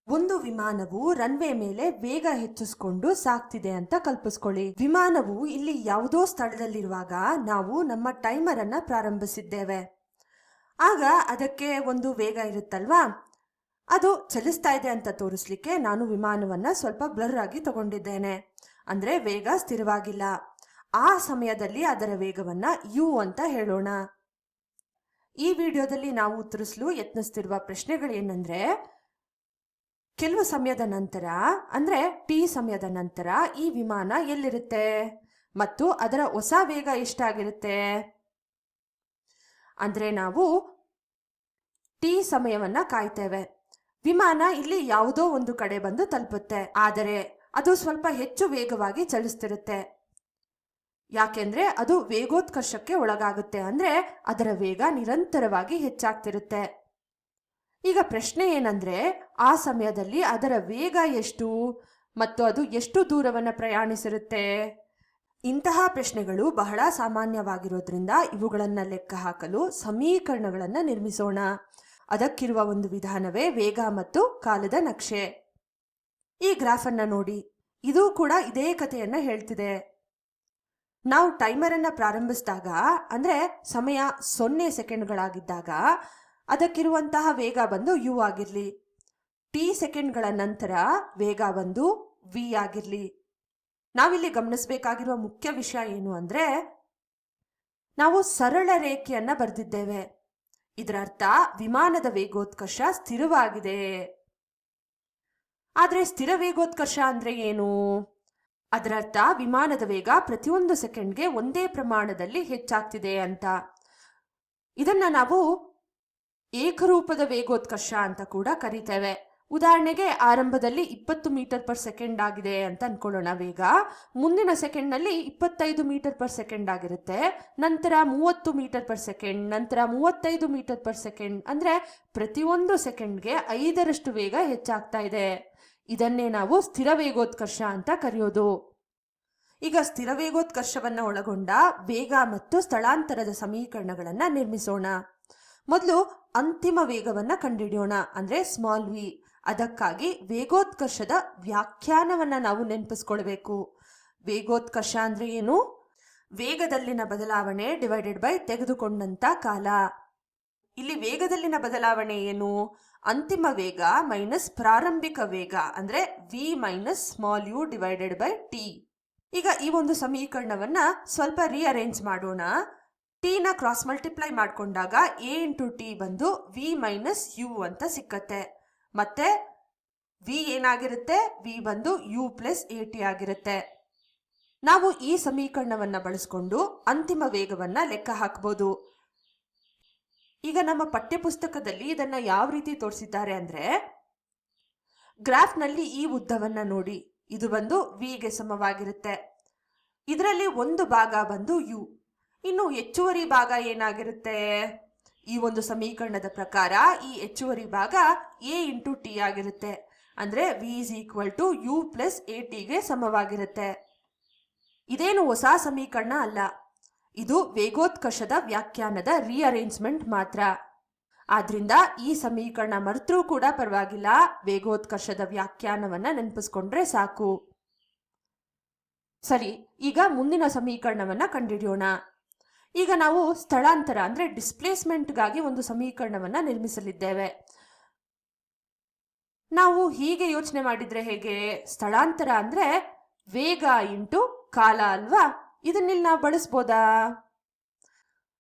ಒಂದು ವಿಮಾನವು ರನ್ವೇ ಮೇಲೆ ವೇಗ ಹೆಚ್ಚಿಸಿಕೊಂಡು ಸಾಗ್ತಿದೆ ಅಂತ ಕಲ್ಪಿಸ್ಕೊಳ್ಳಿ. ವಿಮಾನವು ಇಲ್ಲಿ ಯಾವುದೋ ಸ್ಥಳದಲ್ಲಿರುವಾಗ ನಾವು ನಮ್ಮ ಟೈಮರ್ ಅನ್ನ ಪ್ರಾರಂಭಿಸಿದ್ದೇವೆ. ಆಗ ಅದಕ್ಕೆ ಒಂದು ವೇಗ ಇರುತ್ತಲ್ವಾ, ಅದು ಚಲಿಸ್ತಾ ಇದೆ ಅಂತ ತೋರಿಸ್ಲಿಕ್ಕೆ ನಾನು ವಿಮಾನವನ್ನ ಸ್ವಲ್ಪ ಬ್ಲರ್ ಆಗಿ ತಗೊಂಡಿದ್ದೇನೆ. ಅಂದ್ರೆ ವೇಗ ಸ್ಥಿರವಾಗಿಲ್ಲ. ಆ ಸಮಯದಲ್ಲಿ ಅದರ ವೇಗವನ್ನ ಯು ಅಂತ ಹೇಳೋಣ. ಈ ವಿಡಿಯೋದಲ್ಲಿ ನಾವು ಉತ್ತರಿಸಲು ಯತ್ನಿಸ್ತಿರುವ ಪ್ರಶ್ನೆಗಳೇನೆಂದ್ರೆ, ಕೆಲವು ಸಮಯದ ನಂತರ ಅಂದ್ರೆ ಟಿ ಸಮಯದ ನಂತರ ಈ ವಿಮಾನ ಎಲ್ಲಿರುತ್ತೆ ಮತ್ತು ಅದರ ಹೊಸ ವೇಗ ಎಷ್ಟಾಗಿರುತ್ತೆ. ಅಂದ್ರೆ ನಾವು ಟಿ ಸಮಯವನ್ನ ಕಾಯ್ತೇವೆ. ವಿಮಾನ ಇಲ್ಲಿ ಯಾವುದೋ ಒಂದು ಕಡೆ ಬಂದು ತಲುಪುತ್ತೆ, ಆದರೆ ಅದು ಸ್ವಲ್ಪ ಹೆಚ್ಚು ವೇಗವಾಗಿ ಚಲಿಸ್ತಿರುತ್ತೆ. ಯಾಕೆಂದ್ರೆ ಅದು ವೇಗೋತ್ಕರ್ಷಕ್ಕೆ ಒಳಗಾಗುತ್ತೆ, ಅಂದ್ರೆ ಅದರ ವೇಗ ನಿರಂತರವಾಗಿ ಹೆಚ್ಚಾಗ್ತಿರುತ್ತೆ. ಈಗ ಪ್ರಶ್ನೆ ಏನಂದ್ರೆ, ಆ ಸಮಯದಲ್ಲಿ ಅದರ ವೇಗ ಎಷ್ಟು ಮತ್ತು ಅದು ಎಷ್ಟು ದೂರವನ್ನು ಪ್ರಯಾಣಿಸಿರುತ್ತೆ. ಇಂತಹ ಪ್ರಶ್ನೆಗಳು ಬಹಳ ಸಾಮಾನ್ಯವಾಗಿರೋದ್ರಿಂದ ಇವುಗಳನ್ನ ಲೆಕ್ಕ ಹಾಕಲು ಸಮೀಕರಣಗಳನ್ನು ನಿರ್ಮಿಸೋಣ. ಅದಕ್ಕಿರುವ ಒಂದು ವಿಧಾನವೇ ವೇಗ ಮತ್ತು ಕಾಲದ ನಕ್ಷೆ. ಈ ಗ್ರಾಫ್ ಅನ್ನ ನೋಡಿ, ಇದು ಕೂಡ ಇದೇ ಕಥೆಯನ್ನ ಹೇಳ್ತಿದೆ. ನಾವು ಟೈಮರ್ ಅನ್ನ ಪ್ರಾರಂಭಿಸಿದಾಗ ಅಂದ್ರೆ ಸಮಯ 0 ಸೆಕೆಂಡ್ಗಳಾಗಿದ್ದಾಗ ಅದಕ್ಕಿರುವಂತಹ ವೇಗ ಬಂದು ಯು ಆಗಿರ್ಲಿ. ಟಿ ಸೆಕೆಂಡ್ಗಳ ನಂತರ ವೇಗ ಬಂದು ವಿ ಆಗಿರ್ಲಿ. ನಾವಿಲ್ಲಿ ಗಮನಿಸಬೇಕಾಗಿರುವ ಮುಖ್ಯ ವಿಷಯ ಏನು ಅಂದ್ರೆ, ನಾವು ಸರಳ ರೇಖೆಯನ್ನ ಬರೆದಿದ್ದೇವೆ. ಇದರ ಅರ್ಥ ವಿಮಾನದ ವೇಗೋತ್ಕರ್ಷ ಸ್ಥಿರವಾಗಿದೆ. ಆದ್ರೆ ಸ್ಥಿರ ವೇಗೋತ್ಕರ್ಷ ಅಂದ್ರೆ ಏನು? ಅದರ ಅರ್ಥ ವಿಮಾನದ ವೇಗ ಪ್ರತಿಯೊಂದು ಸೆಕೆಂಡ್ಗೆ ಒಂದೇ ಪ್ರಮಾಣದಲ್ಲಿ ಹೆಚ್ಚಾಗ್ತಿದೆ ಅಂತ. ಇದನ್ನ ನಾವು ಏಕರೂಪದ ವೇಗೋತ್ಕರ್ಷ ಅಂತ ಕೂಡ ಕರಿತೇವೆ. ಉದಾಹರಣೆಗೆ ಆರಂಭದಲ್ಲಿ 20 ಮೀಟರ್ ಪರ್ ಸೆಕೆಂಡ್ ಆಗಿದೆ ಅಂತ ಅನ್ಕೊಳ್ಳೋಣ ವೇಗ. ಮುಂದಿನ ಸೆಕೆಂಡ್ ನಲ್ಲಿ 25 ಮೀಟರ್ ಪರ್ ಸೆಕೆಂಡ್ ಆಗಿರುತ್ತೆ, ನಂತರ 30 ಮೀಟರ್ ಪರ್ ಸೆಕೆಂಡ್, ನಂತರ 35 ಮೀಟರ್ ಪರ್ ಸೆಕೆಂಡ್. ಅಂದ್ರೆ ಪ್ರತಿಯೊಂದು ಸೆಕೆಂಡ್ಗೆ 5ರಷ್ಟು ವೇಗ ಹೆಚ್ಚಾಗ್ತಾ ಇದೆ. ಇದನ್ನೇ ನಾವು ಸ್ಥಿರ ವೇಗೋತ್ಕರ್ಷ ಅಂತ ಕರೆಯೋದು. ಈಗ ಸ್ಥಿರ ವೇಗೋತ್ಕರ್ಷವನ್ನ ಒಳಗೊಂಡ ವೇಗ ಮತ್ತು ಸ್ಥಳಾಂತರದ ಸಮೀಕರಣಗಳನ್ನ ನಿರ್ಮಿಸೋಣ. ಮೊದಲು ಅಂತಿಮ ವೇಗವನ್ನ ಕಂಡುಹಿಡಿಯೋಣ, ಅಂದ್ರೆ ಸ್ಮಾಲ್ ವಿ. ಅದಕ್ಕಾಗಿ ವೇಗೋತ್ಕರ್ಷದ ವ್ಯಾಖ್ಯಾನವನ್ನ ನಾವು ನೆನಪಿಸ್ಕೊಳ್ಬೇಕು. ವೇಗೋತ್ಕರ್ಷ ಅಂದ್ರೆ ಏನು? ವೇಗದಲ್ಲಿನ ಬದಲಾವಣೆ ಡಿವೈಡೆಡ್ ಬೈ ತೆಗೆದುಕೊಂಡಂತ ಕಾಲ. ಇಲ್ಲಿ ವೇಗದಲ್ಲಿನ ಬದಲಾವಣೆ ಏನು? ಅಂತಿಮ ವೇಗ ಮೈನಸ್ ಪ್ರಾರಂಭಿಕ ವೇಗ, ಅಂದ್ರೆ v minus small u divided by t. ಈಗ ಈ ಒಂದು ಸಮೀಕರಣವನ್ನ ಸ್ವಲ್ಪ ರೀಅರೇಂಜ್ ಮಾಡೋಣ. ಟಿ ನ ಕ್ರಾಸ್ ಮಲ್ಟಿಪ್ಲೈ ಮಾಡ್ಕೊಂಡಾಗ ಎ ಇಂಟು ಟಿ ಬಂದು ವಿ ಮೈನಸ್ ಯು ಅಂತ ಸಿಕ್ಕತ್ತೆ. ಮತ್ತೆ ವಿ ಏನಾಗಿರುತ್ತೆ? ವಿ ಬಂದು ಯು ಪ್ಲಸ್ ಎ ಟಿ ಆಗಿರುತ್ತೆ. ನಾವು ಈ ಸಮೀಕರಣವನ್ನ ಬಳಸ್ಕೊಂಡು ಅಂತಿಮ ವೇಗವನ್ನ ಲೆಕ್ಕ ಹಾಕಬಹುದು. ಈಗ ನಮ್ಮ ಪಠ್ಯಪುಸ್ತಕದಲ್ಲಿ ಇದನ್ನ ಯಾವ ರೀತಿ ತೋರಿಸಿದ್ದಾರೆ ಅಂದ್ರೆ, ಗ್ರಾಫ್ ನಲ್ಲಿ ಈ ಉದ್ದವನ್ನ ನೋಡಿ, ಇದು ಬಂದು ವಿಗೆ ಸಮವಾಗಿರುತ್ತೆ. ಇದರಲ್ಲಿ ಒಂದು ಭಾಗ ಬಂದು ಯು, ಇನ್ನು ಹೆಚ್ಚುವರಿ ಭಾಗ ಏನಾಗಿರುತ್ತೆ? ಈ ಒಂದು ಸಮೀಕರಣದ ಪ್ರಕಾರ ಈ ಹೆಚ್ಚುವರಿ ಭಾಗ ಎ ಇಂಟು ಟಿ ಆಗಿರುತ್ತೆ. ಅಂದ್ರೆ V is equal to U plus A ಟಿಗೆ ಸಮವಾಗಿರುತ್ತೆ. ಇದೇನು ಹೊಸ ಸಮೀಕರಣ ಅಲ್ಲ, ಇದು ವೇಗೋತ್ಕರ್ಷದ ವ್ಯಾಖ್ಯಾನದ ರೀಅರೇಂಜ್ಮೆಂಟ್ ಮಾತ್ರ. ಆದ್ರಿಂದ ಈ ಸಮೀಕರಣ ಮರೆತರೂ ಕೂಡ ಪರವಾಗಿಲ್ಲ, ವೇಗೋತ್ಕರ್ಷದ ವ್ಯಾಖ್ಯಾನವನ್ನ ನೆನಪಿಸ್ಕೊಂಡ್ರೆ ಸಾಕು. ಸರಿ, ಈಗ ಮುಂದಿನ ಸಮೀಕರಣವನ್ನ ಕಂಡುಹಿಡಿಯೋಣ. ಈಗ ನಾವು ಸ್ಥಳಾಂತರ ಅಂದ್ರೆ ಡಿಸ್ಪ್ಲೇಸ್ಮೆಂಟ್ಗಾಗಿ ಒಂದು ಸಮೀಕರಣವನ್ನ ನಿರ್ಮಿಸಲಿದ್ದೇವೆ. ನಾವು ಹೀಗೆ ಯೋಚನೆ ಮಾಡಿದ್ರೆ ಹೇಗೆ? ಸ್ಥಳಾಂತರ ಅಂದ್ರೆ ವೇಗ ಇಂಟು ಕಾಲ ಅಲ್ವಾ? ಇದನ್ನಿಲ್ಲಿ ನಾವು ಬಳಸ್ಬೋದಾ?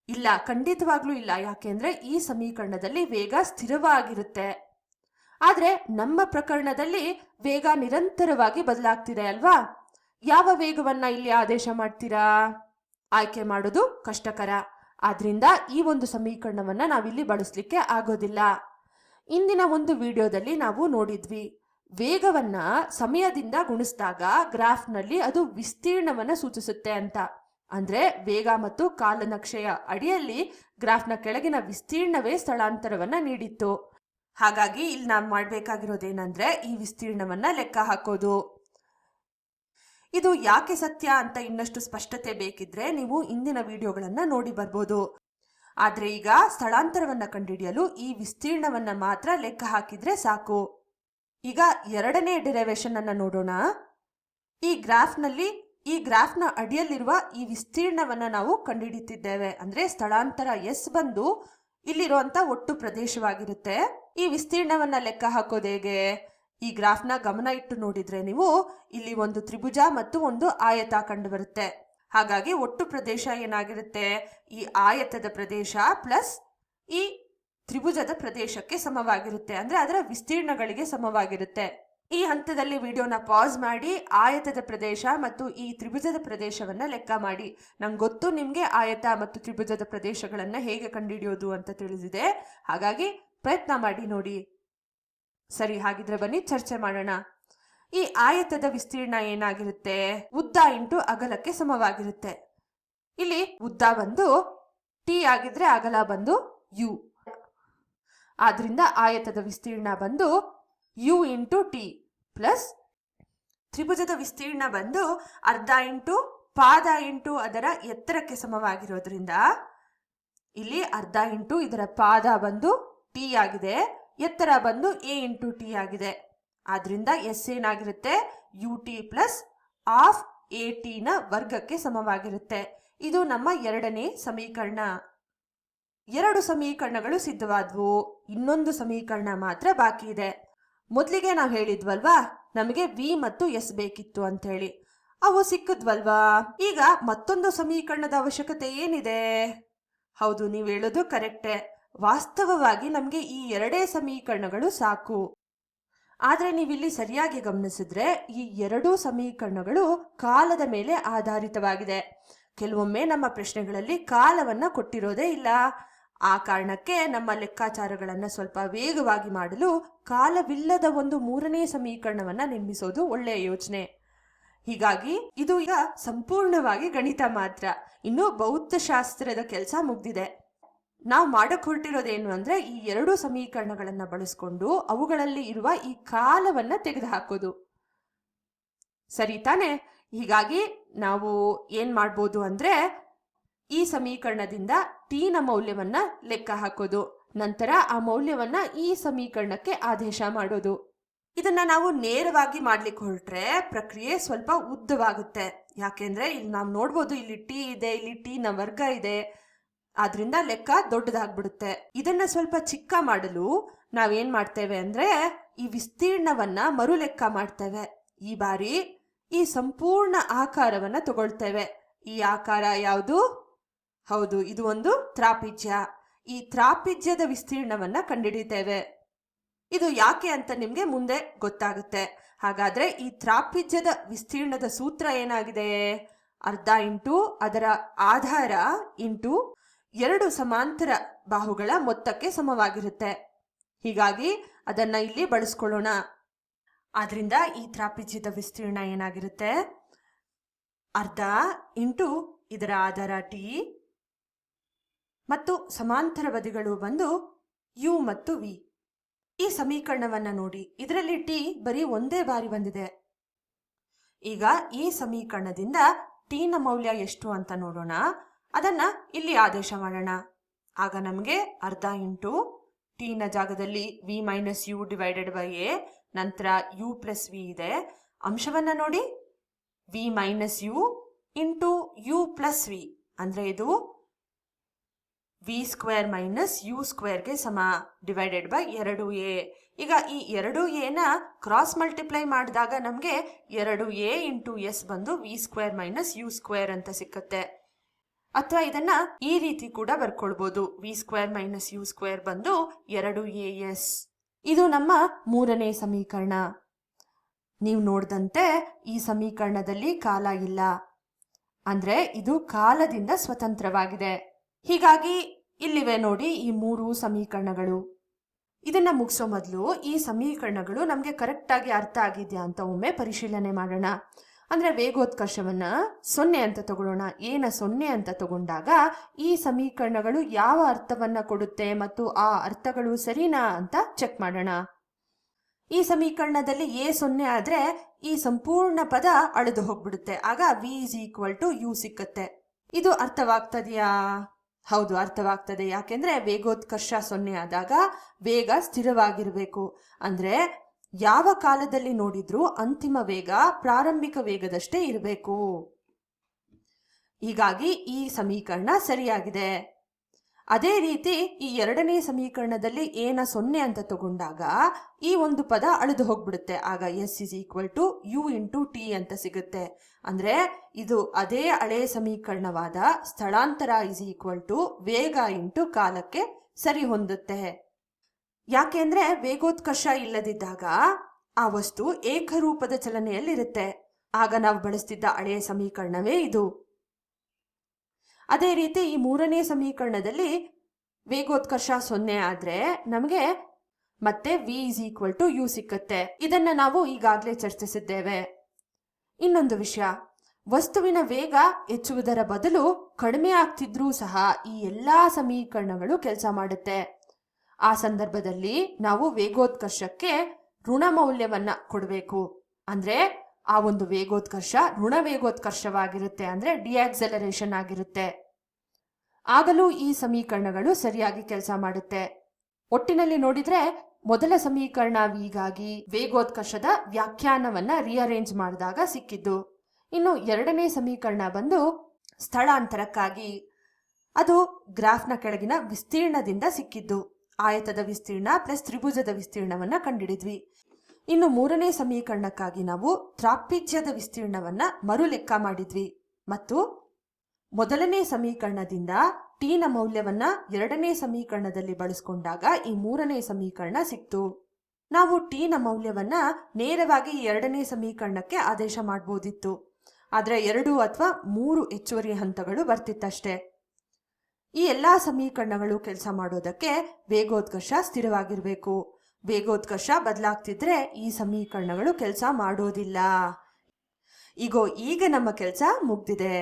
ಇಲ್ಲ, ಖಂಡಿತವಾಗ್ಲೂ ಇಲ್ಲ. ಯಾಕೆಂದ್ರೆ ಈ ಸಮೀಕರಣದಲ್ಲಿ ವೇಗ ಸ್ಥಿರವಾಗಿರುತ್ತೆ. ಆದ್ರೆ ನಮ್ಮ ಪ್ರಕರಣದಲ್ಲಿ ವೇಗ ನಿರಂತರವಾಗಿ ಬದಲಾಗ್ತಿದೆ ಅಲ್ವಾ? ಯಾವ ವೇಗವನ್ನ ಇಲ್ಲಿ ಆದೇಶ ಮಾಡ್ತೀರಾ? ಆಯ್ಕೆ ಮಾಡೋದು ಕಷ್ಟಕರ. ಆದ್ರಿಂದ ಈ ಒಂದು ಸಮೀಕರಣವನ್ನ ನಾವಿಲ್ಲಿ ಬಳಸಲಿಕ್ಕೆ ಆಗೋದಿಲ್ಲ. ಇಂದಿನ ಒಂದು ವಿಡಿಯೋದಲ್ಲಿ ನಾವು ನೋಡಿದ್ವಿ, ವೇಗವನ್ನ ಸಮಯದಿಂದ ಗುಣಿಸಿದಾಗ ಗ್ರಾಫ್ನಲ್ಲಿ ಅದು ವಿಸ್ತೀರ್ಣವನ್ನ ಸೂಚಿಸುತ್ತೆ ಅಂತ. ಅಂದ್ರೆ ವೇಗ ಮತ್ತು ಕಾಲನಕ್ಷೆಯ ಅಡಿಯಲ್ಲಿ ಗ್ರಾಫ್ನ ಕೆಳಗಿನ ವಿಸ್ತೀರ್ಣವೇ ಸ್ಥಳಾಂತರವನ್ನ ನೀಡಿತ್ತು. ಹಾಗಾಗಿ ಇಲ್ಲಿ ನಾವು ಮಾಡ್ಬೇಕಾಗಿರೋದೇನಂದ್ರೆ ಈ ವಿಸ್ತೀರ್ಣವನ್ನ ಲೆಕ್ಕ ಹಾಕೋದು. ಇದು ಯಾಕೆ ಸತ್ಯ ಅಂತ ಇನ್ನಷ್ಟು ಸ್ಪಷ್ಟತೆ ಬೇಕಿದ್ರೆ ನೀವು ಇಂದಿನ ವಿಡಿಯೋಗಳನ್ನ ನೋಡಿ ಬರ್ಬೋದು. ಆದ್ರೆ ಈಗ ಸ್ಥಳಾಂತರವನ್ನ ಕಂಡುಹಿಡಿಯಲು ಈ ವಿಸ್ತೀರ್ಣವನ್ನ ಮಾತ್ರ ಲೆಕ್ಕ ಹಾಕಿದ್ರೆ ಸಾಕು. ಈಗ ಎರಡನೇ ಡಿರೈವೇಶನ್ ಅನ್ನ ನೋಡೋಣ. ಈ ಗ್ರಾಫ್ನ ಅಡಿಯಲ್ಲಿರುವ ಈ ವಿಸ್ತೀರ್ಣವನ್ನ ನಾವು ಕಂಡುಹಿಡಿಯುತ್ತಿದ್ದೇವೆ. ಅಂದ್ರೆ ಸ್ಥಳಾಂತರ ಎಸ್ ಬಂದು ಇಲ್ಲಿರುವಂತ ಒಟ್ಟು ಪ್ರದೇಶವಾಗಿರುತ್ತೆ. ಈ ವಿಸ್ತೀರ್ಣವನ್ನ ಲೆಕ್ಕ ಹಾಕೋದು ಹೇಗೆ? ಈ ಗ್ರಾಫ್ನ ಗಮನ ಇಟ್ಟು ನೋಡಿದ್ರೆ ನೀವು ಇಲ್ಲಿ ಒಂದು ತ್ರಿಭುಜ ಮತ್ತು ಒಂದು ಆಯತ ಕಂಡು ಬರುತ್ತೆ. ಹಾಗಾಗಿ ಒಟ್ಟು ಪ್ರದೇಶ ಏನಾಗಿರುತ್ತೆ? ಈ ಆಯತದ ಪ್ರದೇಶ ಪ್ಲಸ್ ಈ ತ್ರಿಭುಜದ ಪ್ರದೇಶಕ್ಕೆ ಸಮವಾಗಿರುತ್ತೆ. ಅಂದ್ರೆ ಅದರ ವಿಸ್ತೀರ್ಣಗಳಿಗೆ ಸಮವಾಗಿರುತ್ತೆ. ಈ ಹಂತದಲ್ಲಿ ವಿಡಿಯೋನ ಪಾಸ್ ಮಾಡಿ ಆಯತದ ಪ್ರದೇಶ ಮತ್ತು ಈ ತ್ರಿಭುಜದ ಪ್ರದೇಶವನ್ನ ಲೆಕ್ಕ ಮಾಡಿ. ನಂಗೆ ಗೊತ್ತು ನಿಮ್ಗೆ ಆಯತ ಮತ್ತು ತ್ರಿಭುಜದ ಪ್ರದೇಶಗಳನ್ನ ಹೇಗೆ ಕಂಡುಹಿಡಿಯೋದು ಅಂತ ತಿಳಿದಿದೆ. ಹಾಗಾಗಿ ಪ್ರಯತ್ನ ಮಾಡಿ ನೋಡಿ. ಸರಿ, ಹಾಗಿದ್ರೆ ಬನ್ನಿ ಚರ್ಚೆ ಮಾಡೋಣ. ಈ ಆಯತದ ವಿಸ್ತೀರ್ಣ ಏನಾಗಿರುತ್ತೆ? ಉದ್ದ ಇಂಟು ಅಗಲಕ್ಕೆ ಸಮವಾಗಿರುತ್ತೆ. ಇಲ್ಲಿ ಉದ್ದ ಬಂದು ಟಿ ಆಗಿದ್ರೆ ಅಗಲ ಬಂದು ಯು. ಆದ್ರಿಂದ ಆಯತದ ವಿಸ್ತೀರ್ಣ ಬಂದು ಯು ಇಂಟು ಟಿ ಪ್ಲಸ್ ತ್ರಿಭುಜದ ವಿಸ್ತೀರ್ಣ ಬಂದು ಅರ್ಧ ಇಂಟು ಪಾದ ಇಂಟು ಅದರ ಎತ್ತರಕ್ಕೆ ಸಮವಾಗಿರೋದ್ರಿಂದ ಇಲ್ಲಿ ಅರ್ಧ ಇಂಟು ಇದರ ಪಾದ ಬಂದು ಟಿ ಆಗಿದೆ, ಎತ್ತರ ಬಂದು ಎ ಇಂಟು ಟಿ ಆಗಿದೆ. ಆದ್ರಿಂದ ಎಸ್ ಏನಾಗಿರುತ್ತೆ? U T plus of A T ನ ವರ್ಗಕ್ಕೆ ಸಮವಾಗಿರುತ್ತೆ. ಇದು ನಮ್ಮ ಎರಡನೇ ಸಮೀಕರಣ. ಎರಡು ಸಮೀಕರಣಗಳು ಸಿದ್ಧವಾದ್ವು. ಇನ್ನೊಂದು ಸಮೀಕರಣ ಮಾತ್ರ ಬಾಕಿ ಇದೆ. ಮೊದಲಿಗೆ ನಾವು ಹೇಳಿದ್ವಲ್ವಾ ನಮಗೆ ವಿ ಮತ್ತು ಎಸ್ ಬೇಕಿತ್ತು ಅಂತ ಹೇಳಿ, ಅವು ಸಿಕ್ಕದ್ವಲ್ವಾ? ಈಗ ಮತ್ತೊಂದು ಸಮೀಕರಣದ ಅವಶ್ಯಕತೆ ಏನಿದೆ? ಹೌದು, ನೀವು ಹೇಳೋದು ಕರೆಕ್ಟೇ. ವಾಸ್ತವವಾಗಿ ನಮಗೆ ಈ ಎರಡೇ ಸಮೀಕರಣಗಳು ಸಾಕು. ಆದ್ರೆ ನೀವಿಲ್ಲಿ ಸರಿಯಾಗಿ ಗಮನಿಸಿದ್ರೆ ಈ ಎರಡೂ ಸಮೀಕರಣಗಳು ಕಾಲದ ಮೇಲೆ ಆಧಾರಿತವಾಗಿದೆ. ಕೆಲವೊಮ್ಮೆ ನಮ್ಮ ಪ್ರಶ್ನೆಗಳಲ್ಲಿ ಕಾಲವನ್ನ ಕೊಟ್ಟಿರೋದೇ ಇಲ್ಲ. ಆ ಕಾರಣಕ್ಕೆ ನಮ್ಮ ಲೆಕ್ಕಾಚಾರಗಳನ್ನ ಸ್ವಲ್ಪ ವೇಗವಾಗಿ ಮಾಡಲು ಕಾಲವಿಲ್ಲದ ಒಂದು ಮೂರನೇ ಸಮೀಕರಣವನ್ನ ನಿರ್ಮಿಸೋದು ಒಳ್ಳೆಯ ಯೋಚನೆ. ಹೀಗಾಗಿ ಇದು ಈಗ ಸಂಪೂರ್ಣವಾಗಿ ಗಣಿತ ಮಾತ್ರ. ಇನ್ನು ಭೌತಶಾಸ್ತ್ರದ ಕೆಲಸ ಮುಗ್ದಿದೆ. ನಾವು ಮಾಡಕ್ ಹೊರಟಿರೋದೇನು ಅಂದ್ರೆ ಈ ಎರಡು ಸಮೀಕರಣಗಳನ್ನ ಬಳಸ್ಕೊಂಡು ಅವುಗಳಲ್ಲಿ ಇರುವ ಈ ಕಾಲವನ್ನ ತೆಗೆದುಹಾಕೋದು. ಸರಿ ತಾನೆ? ಹೀಗಾಗಿ ನಾವು ಏನ್ ಮಾಡ್ಬೋದು ಅಂದ್ರೆ ಈ ಸಮೀಕರಣದಿಂದ ಟಿ ನ ಮೌಲ್ಯವನ್ನ ಲೆಕ್ಕ ಹಾಕೋದು, ನಂತರ ಆ ಮೌಲ್ಯವನ್ನ ಈ ಸಮೀಕರಣಕ್ಕೆ ಆದೇಶ ಮಾಡೋದು. ಇದನ್ನ ನಾವು ನೇರವಾಗಿ ಮಾಡ್ಲಿಕ್ಕೆ ಹೊರಟ್ರೆ ಪ್ರಕ್ರಿಯೆ ಸ್ವಲ್ಪ ಉದ್ದವಾಗುತ್ತೆ. ಯಾಕೆಂದ್ರೆ ಇಲ್ಲಿ ನಾವು ನೋಡ್ಬೋದು, ಇಲ್ಲಿ ಟಿ ಇದೆ, ಇಲ್ಲಿ ಟಿ ನ ವರ್ಗ ಇದೆ. ಆದ್ರಿಂದ ಲೆಕ್ಕ ದೊಡ್ಡದಾಗ್ಬಿಡುತ್ತೆ. ಇದನ್ನ ಸ್ವಲ್ಪ ಚಿಕ್ಕ ಮಾಡಲು ನಾವೇನ್ ಮಾಡ್ತೇವೆ ಅಂದ್ರೆ ಈ ವಿಸ್ತೀರ್ಣವನ್ನ ಮರು ಲೆಕ್ಕ ಮಾಡ್ತೇವೆ. ಈ ಬಾರಿ ಈ ಸಂಪೂರ್ಣ ಆಕಾರವನ್ನ ತಗೊಳ್ತೇವೆ. ಈ ಆಕಾರ ಯಾವುದು? ಹೌದು, ಇದು ಒಂದು ತ್ರಾಪಿಜ್ಯ. ಈ ತ್ರಾಪಿಜ್ಯದ ವಿಸ್ತೀರ್ಣವನ್ನ ಕಂಡುಹಿಡಿತೇವೆ. ಇದು ಯಾಕೆ ಅಂತ ನಿಮ್ಗೆ ಮುಂದೆ ಗೊತ್ತಾಗುತ್ತೆ. ಹಾಗಾದ್ರೆ ಈ ತ್ರಾಪಿಜ್ಯದ ವಿಸ್ತೀರ್ಣದ ಸೂತ್ರ ಏನಾಗಿದೆ? ಅರ್ಧ ಇಂಟು ಅದರ ಆಧಾರ ಇಂಟು ಎರಡು ಸಮಾಂತರ ಬಾಹುಗಳ ಮೊತ್ತಕ್ಕೆ ಸಮವಾಗಿರುತ್ತೆ. ಹೀಗಾಗಿ ಅದನ್ನ ಇಲ್ಲಿ ಬಳಸ್ಕೊಳ್ಳೋಣ. ಆದ್ರಿಂದ ಈ ತ್ರಾಪಿಜ್ಯದ ವಿಸ್ತೀರ್ಣ ಏನಾಗಿರುತ್ತೆ? ಅರ್ಧ ಇಂಟು ಇದರ ಆಧಾರ ಟಿ ಮತ್ತು ಸಮಾಂತರ ಬದಿಗಳು ಬಂದು ಯು ಮತ್ತು ವಿ. ಈ ಸಮೀಕರಣವನ್ನ ನೋಡಿ, ಇದರಲ್ಲಿ ಟಿ ಬರೀ ಒಂದೇ ಬಾರಿ ಬಂದಿದೆ. ಈಗ ಈ ಸಮೀಕರಣದಿಂದ ಟಿ ನ ಮೌಲ್ಯ ಎಷ್ಟು ಅಂತ ನೋಡೋಣ. ಅದನ್ನ ಇಲ್ಲಿ ಆದೇಶ ಮಾಡೋಣ. ಆಗ ನಮಗೆ ಅರ್ಧ ಇಂಟು ಟಿ ನ ಜಾಗದಲ್ಲಿ v minus u divided by a, ನಂತರ ಯು ಪ್ಲಸ್ ವಿ ಇದೆ. ಅಂಶವನ್ನ ನೋಡಿ, v minus u into u plus v ಅಂದ್ರೆ ಇದು ವಿ ಸ್ಕ್ವೇರ್ ಮೈನಸ್ ಯು ಸ್ಕ್ವೇರ್ಗೆ ಸಮ ಡಿವೈಡೆಡ್ ಬೈ 2a. ಈಗ ಈ 2a ಕ್ರಾಸ್ ಮಲ್ಟಿಪ್ಲೈ ಮಾಡಿದಾಗ ನಮಗೆ 2a ಇಂಟು ಎಸ್ ಬಂದು V square minus U square ಅಂತ ಸಿಕ್ಕತ್ತೆ. ಅಥವಾ ಇದನ್ನ ಈ ರೀತಿ ಕೂಡ ಬರ್ಕೊಳ್ಬಹುದು, V square minus U square ಬಂದು 2as. ಇದು ನಮ್ಮ ಮೂರನೇ ಸಮೀಕರಣ. ನೀವು ನೋಡಿದಂತೆ ಈ ಸಮೀಕರಣದಲ್ಲಿ ಕಾಲ ಇಲ್ಲ, ಅಂದ್ರೆ ಇದು ಕಾಲದಿಂದ ಸ್ವತಂತ್ರವಾಗಿದೆ. ಹೀಗಾಗಿ ಇಲ್ಲಿವೆ ನೋಡಿ ಈ ಮೂರು ಸಮೀಕರಣಗಳು. ಇದನ್ನ ಮುಗಿಸೋ ಮೊದಲು ಈ ಸಮೀಕರಣಗಳು ನಮಗೆ ಕರೆಕ್ಟ್ ಆಗಿ ಅರ್ಥ ಆಗಿದೆಯಾ ಅಂತ ಒಮ್ಮೆ ಪರಿಶೀಲನೆ ಮಾಡೋಣ. ಅಂದ್ರೆ ವೇಗೋತ್ಕರ್ಷವನ್ನ 0 ಅಂತ ತಗೊಳ್ಳೋಣ. ಏನ 0 ಅಂತ ತಗೊಂಡಾಗ ಈ ಸಮೀಕರಣಗಳು ಯಾವ ಅರ್ಥವನ್ನ ಕೊಡುತ್ತೆ ಮತ್ತು ಆ ಅರ್ಥಗಳು ಸರಿನಾ ಅಂತ ಚೆಕ್ ಮಾಡೋಣ. ಈ ಸಮೀಕರಣದಲ್ಲಿ ಎ 0 ಆದ್ರೆ ಈ ಸಂಪೂರ್ಣ ಪದ ಅಳೆದು ಹೋಗ್ಬಿಡುತ್ತೆ. ಆಗ V is equal to U ಸಿಕ್ಕತ್ತೆ. ಇದು ಅರ್ಥವಾಗ್ತದೆಯಾ? ಹೌದು, ಅರ್ಥವಾಗ್ತದೆ. ಯಾಕೆಂದ್ರೆ ವೇಗೋತ್ಕರ್ಷ 0 ಆದಾಗ ವೇಗ ಸ್ಥಿರವಾಗಿರಬೇಕು. ಅಂದ್ರೆ ಯಾವ ಕಾಲದಲ್ಲಿ ನೋಡಿದ್ರೂ ಅಂತಿಮ ವೇಗ ಪ್ರಾರಂಭಿಕ ವೇಗದಷ್ಟೇ ಇರಬೇಕು. ಹೀಗಾಗಿ ಈ ಸಮೀಕರಣ ಸರಿಯಾಗಿದೆ. ಅದೇ ರೀತಿ ಈ ಎರಡನೇ ಸಮೀಕರಣದಲ್ಲಿ ಏನ 0 ಅಂತ ತಗೊಂಡಾಗ ಈ ಒಂದು ಪದ ಅಳಿದು ಹೋಗ್ಬಿಡುತ್ತೆ. ಆಗ s is equal to u into t ಅಂತ ಸಿಗುತ್ತೆ. ಅಂದ್ರೆ ಇದು ಅದೇ ಹಳೆ ಸಮೀಕರಣವಾದ ಸ್ಥಳಾಂತರ ಇಸ್ ಈಕ್ವಲ್ ಟು ವೇಗ ಇಂಟು ಕಾಲಕ್ಕೆ ಸರಿ ಹೊಂದುತ್ತೆ. ಯಾಕೆಂದ್ರೆ ವೇಗೋತ್ಕರ್ಷ ಇಲ್ಲದಿದ್ದಾಗ ಆ ವಸ್ತು ಏಕರೂಪದ ಚಲನೆಯಲ್ಲಿರುತ್ತೆ. ಆಗ ನಾವು ಬಳಸ್ತಿದ್ದ ಹಳೆಯ ಸಮೀಕರಣವೇ ಇದು. ಅದೇ ರೀತಿ ಈ ಮೂರನೇ ಸಮೀಕರಣದಲ್ಲಿ ವೇಗೋತ್ಕರ್ಷ 0 ಆದ್ರೆ ನಮಗೆ ಮತ್ತೆ V is equal to U ಸಿಕ್ಕತ್ತೆ. ಇದನ್ನ ನಾವು ಈಗಾಗಲೇ ಚರ್ಚಿಸಿದ್ದೇವೆ. ಇನ್ನೊಂದು ವಿಷಯ, ವಸ್ತುವಿನ ವೇಗ ಹೆಚ್ಚುವುದರ ಬದಲು ಕಡಿಮೆ ಆಗ್ತಿದ್ರೂ ಸಹ ಈ ಎಲ್ಲಾ ಸಮೀಕರಣಗಳು ಕೆಲಸ ಮಾಡುತ್ತೆ. ಆ ಸಂದರ್ಭದಲ್ಲಿ ನಾವು ವೇಗೋತ್ಕರ್ಷಕ್ಕೆ ಋಣ ಮೌಲ್ಯವನ್ನ ಕೊಡಬೇಕು. ಅಂದ್ರೆ ಆ ಒಂದು ವೇಗೋತ್ಕರ್ಷ ಋಣ ವೇಗೋತ್ಕರ್ಷವಾಗಿರುತ್ತೆ, ಅಂದ್ರೆ ಡಿಆಕ್ಸೆಲರೇಷನ್ ಆಗಿರುತ್ತೆ. ಆಗಲೂ ಈ ಸಮೀಕರಣಗಳು ಸರಿಯಾಗಿ ಕೆಲಸ ಮಾಡುತ್ತೆ. ಒಟ್ಟಿನಲ್ಲಿ ನೋಡಿದ್ರೆ ಮೊದಲ ಸಮೀಕರಣ ವಿಗಾಗಿ ವೇಗೋತ್ಕರ್ಷದ ವ್ಯಾಖ್ಯಾನವನ್ನ ರಿಅರೇಂಜ್ ಮಾಡಿದಾಗ ಸಿಕ್ಕಿದ್ದು. ಇನ್ನು ಎರಡನೇ ಸಮೀಕರಣ ಬಂದು ಸ್ಥಳಾಂತರಕ್ಕಾಗಿ, ಅದು ಗ್ರಾಫ್ನ ಕೆಳಗಿನ ವಿಸ್ತೀರ್ಣದಿಂದ ಸಿಕ್ಕಿದ್ದು. ಆಯತದ ವಿಸ್ತೀರ್ಣ ಪ್ಲಸ್ ತ್ರಿಭುಜದ ವಿಸ್ತೀರ್ಣವನ್ನ ಕಂಡಿಡಿದ್ವಿ. ಇನ್ನು ಮೂರನೇ ಸಮೀಕರಣಕ್ಕಾಗಿ ನಾವು ತ್ರಾಪಿಜ್ಯದ ವಿಸ್ತೀರ್ಣವನ್ನ ಮರು ಲೆಕ್ಕ ಮಾಡಿದ್ವಿ ಮತ್ತು ಮೊದಲನೇ ಸಮೀಕರಣದಿಂದ ಟಿ ನ ಮೌಲ್ಯವನ್ನ ಎರಡನೇ ಸಮೀಕರಣದಲ್ಲಿ ಬಳಸಿಕೊಂಡಾಗ ಈ ಮೂರನೇ ಸಮೀಕರಣ ಸಿಕ್ತು. ನಾವು ಟಿ ನ ಮೌಲ್ಯವನ್ನ ನೇರವಾಗಿ ಎರಡನೇ ಸಮೀಕರಣಕ್ಕೆ ಆದೇಶ ಮಾಡಬಹುದಿತ್ತು, ಆದ್ರೆ 2 ಅಥವಾ 3 ಹೆಚ್ಚುವರಿ ಹಂತಗಳು ಬರ್ತಿತ್ತಷ್ಟೇ. ಈ ಎಲ್ಲಾ ಸಮೀಕರಣಗಳು ಕೆಲಸ ಮಾಡೋದಕ್ಕೆ ವೇಗೋತ್ಕರ್ಷ ಸ್ಥಿರವಾಗಿರಬೇಕು. ವೇಗೋತ್ಕರ್ಷ ಬದಲಾಗ್ತಿದ್ರೆ ಈ ಸಮೀಕರಣಗಳು ಕೆಲಸ ಮಾಡೋದಿಲ್ಲ. ಈಗ ನಮ್ಮ ಕೆಲಸ ಮುಗ್ದಿದೆ.